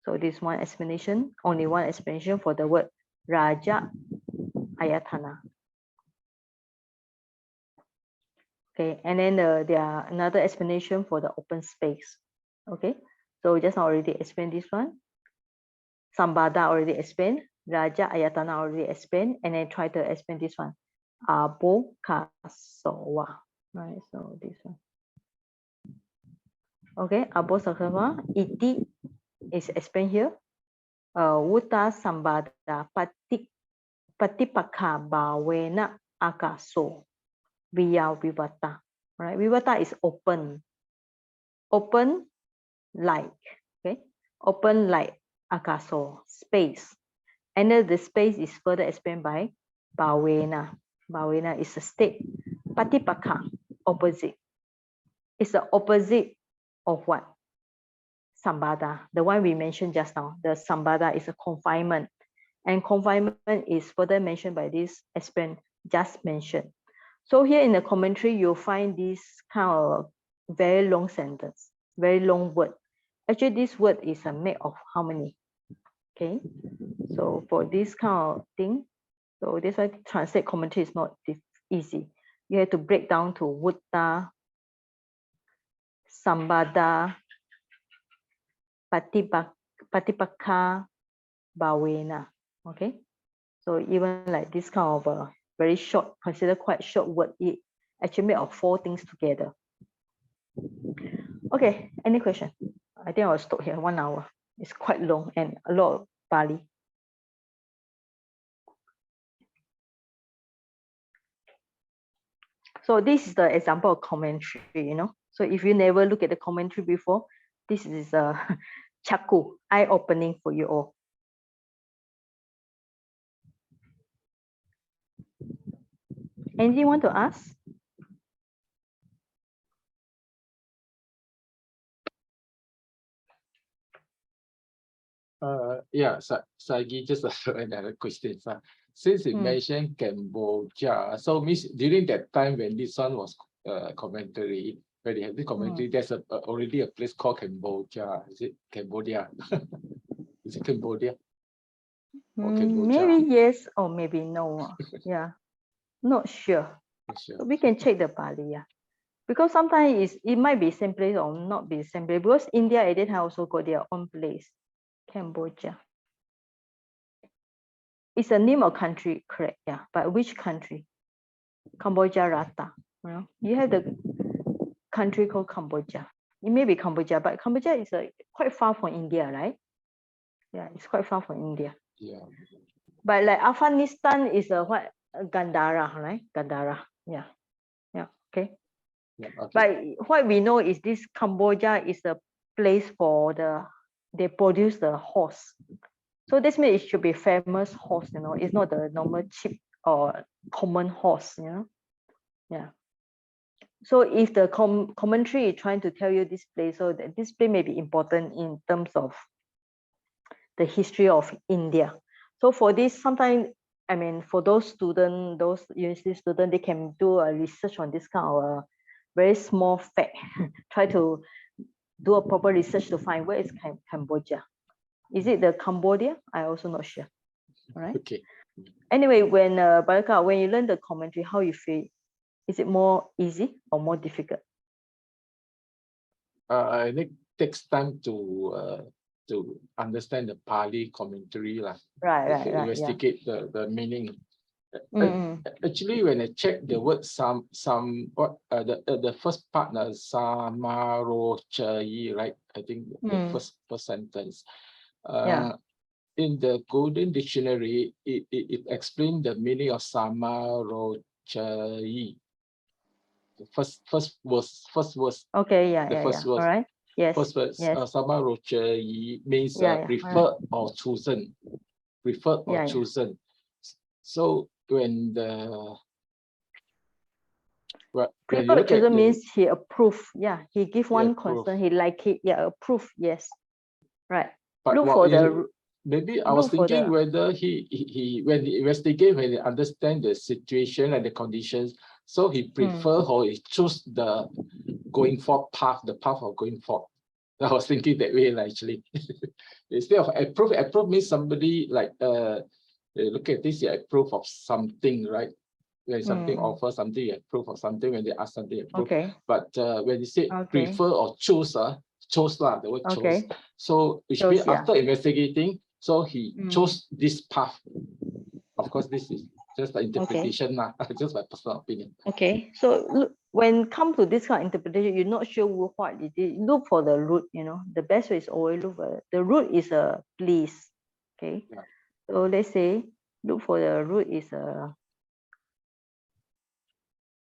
so this one explanation, only one explanation for the word Raja Ayatana. Okay, and then there are another explanation for the open space. Okay, so just already explained this one. Sambada already explained. Raja Ayatana already explained, and then try to explain this one. Abokasowa. Right, so this one. Okay, Abokasowa. Iti is explained here. Wuta Sambada Patipaka Bawena Akaso. Via Vivata. Right, Vivata is open. Open like. Okay, open like Akaso, space. And then the space is further explained by Bawena. Bawena is a state. Patipaka, opposite. It's the opposite of what? Sambada, the one we mentioned just now. The Sambada is a confinement. And confinement is further mentioned by this explain just mentioned. So here in the commentary, you'll find this kind of very long sentence, very long word. Actually, this word is a made of how many? Okay, so for this kind of thing, so this why translate commentary is not easy. You have to break down to Vutta, Sambada, Patipaka, Bawena. Okay, so even like this kind of a very short, considered quite short word, it actually made of 4 things together. Okay, any question? I think I will stop here, 1 hour. It's quite long and a lot of Pali. So this is the example of commentary, So if you never look at the commentary before, this is a chaku, eye-opening for you all. Anything want to ask? Yeah, Sagi, just another question. Since it mentioned Cambodia, so means during that time when this one was commentary, when they have this commentary, there's already a place called Cambodia. Is it Cambodia? Is it Cambodia? Maybe yes or maybe no. Yeah, not sure. Sure. So we can check the Pali, yeah. Because sometimes it might be same place or not be same place. Because India at that time also got their own place, Cambodia. It's a name of country, correct? Yeah, but which country? Cambodia Rata. You have the country called Cambodia. It may be Cambodia, but Cambodia is quite far from India, right? Yeah, it's quite far from India. Yeah. But like Afghanistan is what? Gandhara, right? Gandhara. Yeah. Yeah. Okay. Yeah, okay. But what we know is this Cambodia is a place for they produce the horse. So this means it should be famous horse, It's not the normal cheap or common horse, Yeah. So if the commentary is trying to tell you this place, so that this place may be important in terms of the history of India. So for this, sometimes, I mean, for those students, those university students, they can do a research on this kind of very small fact. Try to do a proper research to find where is Cambodia. Is it the Cambodia? I also not sure. All right. Okay. Anyway, when when you learn the commentary, how you feel? Is it more easy or more difficult? I think takes time to understand the Pali commentary lah. Right. Yeah. Investigate the meaning. Mm. Actually, when I check the word the first part samarochai, right? I think the first sentence. Yeah. In the Golden Dictionary, it explains the meaning of samarochai. The first verse. Okay. Yeah. The first verse. All right. Yes. First verse. Yes. Samarochai means Right. preferred or chosen. Preferred or Yeah. chosen. So when the when you Preferred look at chosen means he approve. Yeah, he give one approve. concern, he like it. Yeah, approve. Yes, right. But Look for the maybe I was look for thinking the whether he when he investigate, when he understand the situation and the conditions, so he prefer or he choose the going forth path, the path of going forth. I was thinking that way actually. Instead of approve means somebody like look at this, you approve of something, right? When something offer something, you approve of something. When they ask something, you approve. okay. But when you say Okay. prefer or choose, chose lah, the word chose. Okay. So which Chose, means yeah. after investigating, so he chose this path. Of course, this is just the interpretation, just my personal opinion. Okay. So look, when come to this kind of interpretation, you're not sure what it is. Look for the root. You know, the best way is always look for the root is a please. Okay. Yeah. So let's say look for the root is a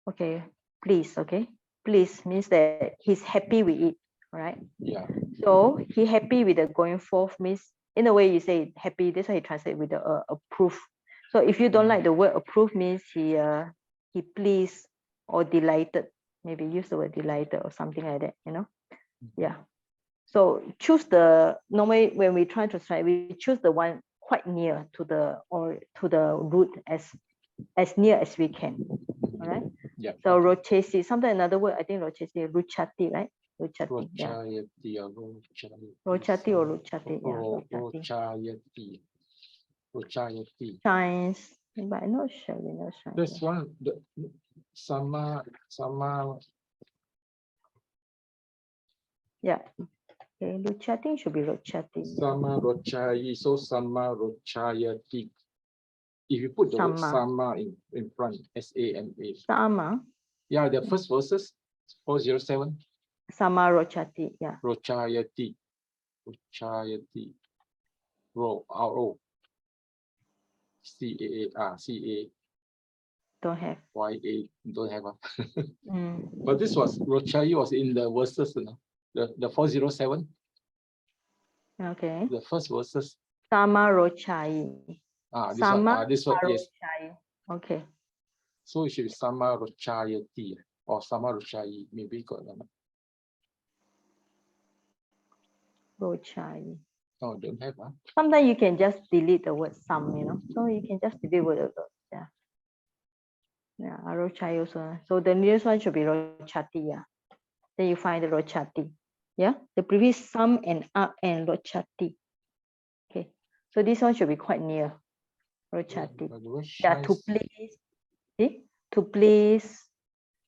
okay. Please. Okay. Please means that he's happy with it. Right. Yeah. So he happy with the going forth means in a way you say happy. That's why he translate with the approve. So if you don't like the word approve means he pleased or delighted. Maybe use the word delighted or something like that. You know. Yeah. So choose the normally when we try to translate, we choose the one quite near to the root as near as we can. All right. Yeah. So rochesi, sometimes another word I think rochesi, ruchati, right? Ruchati, yeah. Rochati or ruchati, yeah. Rochayati. Science, but I'm not sure. You know, science. This one, the sama. Yeah. Okay, ruchati should be rochati. Sama rochai, so sama rochayati. If you put the word sama in front, S-A-M-A. Sama. Yeah, the first verses, 407. Sama rochati, yeah. Rochayati. Rochayati. R-O. C-A-A-R. C-A. Don't have. Y-A. Don't have. But this was, Rochai was in the verses, you know, the 407. Okay. The first verses. Sama rochai. This one, yes. Okay. So it should be sama rochayati or sama rochai. Maybe got them. Rochai. Oh, don't have. Sometimes you can just delete the word some, you know. So you can just delete word. Yeah. Yeah, rochai also. So the nearest one should be rochati, yeah. Then you find the rochati. Yeah. The previous some and up and rochati. Okay. So this one should be quite near. Rochati. Yeah, to please. See? To please.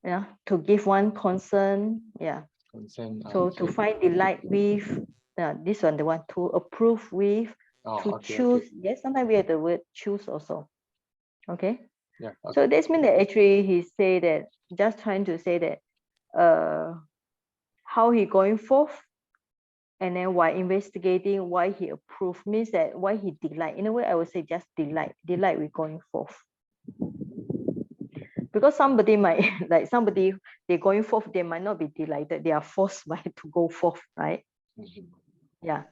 Yeah. To give one concern. Yeah. Consent. So to find delight with. This one, the one to approve with. To choose. Okay. Yes, sometimes we have the word choose also. Okay. Yeah. Okay. So this means that actually he say that, just trying to say that how he going forth, and then while investigating why he approved means that why he delight. In a way, I would say just delight with going forth. Because somebody might like somebody they're going forth, they might not be delighted. They are forced by to go forth, right? Yeah.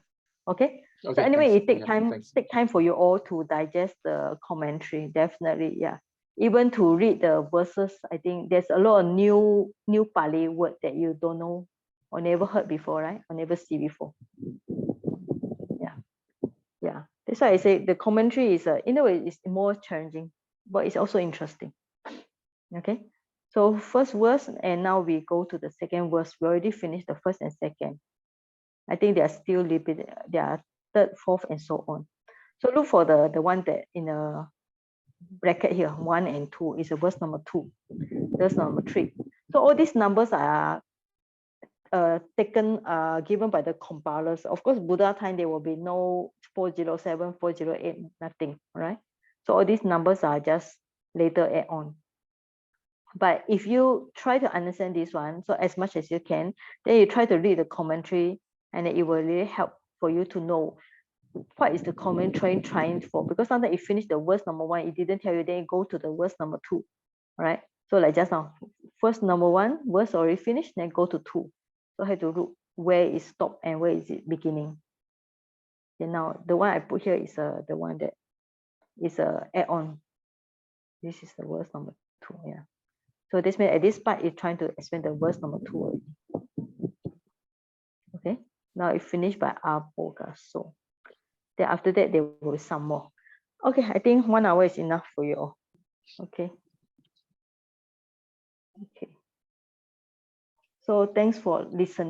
Okay. So anyway, it take time for you all to digest the commentary. Definitely, yeah. Even to read the verses, I think there's a lot of new Pali word that you don't know or never heard before, right? Or never see before. Yeah. That's why I say the commentary is in a way it's more challenging, but it's also interesting. Okay. So first verse, and now we go to the second verse. We already finished the first and second. I think they are still little bit. There are third, fourth, and so on. So look for the one that in a bracket here, 1 and 2 is a verse number 2, verse number 3. So all these numbers are given by the compilers. Of course, Buddha time there will be no 407, 408, nothing, right? So all these numbers are just later add on. But if you try to understand this one, so as much as you can, then you try to read the commentary, and it will really help for you to know what is the commentary trying for. Because sometimes you finish the verse number 1, it didn't tell you, then you go to the verse number 2, right? So like just now, first number 1 verse already finished, then go to 2. So I have to look where is stop and where is it beginning. And now the one I put here is the one that is a add-on. This is the verse number 2. Yeah. So this means at this part, it's trying to explain the verse number 2 already. Okay. Now it finished by Aboga. So then after that, there will be some more. Okay, I think 1 hour is enough for you all. Okay. Okay. So thanks for listening.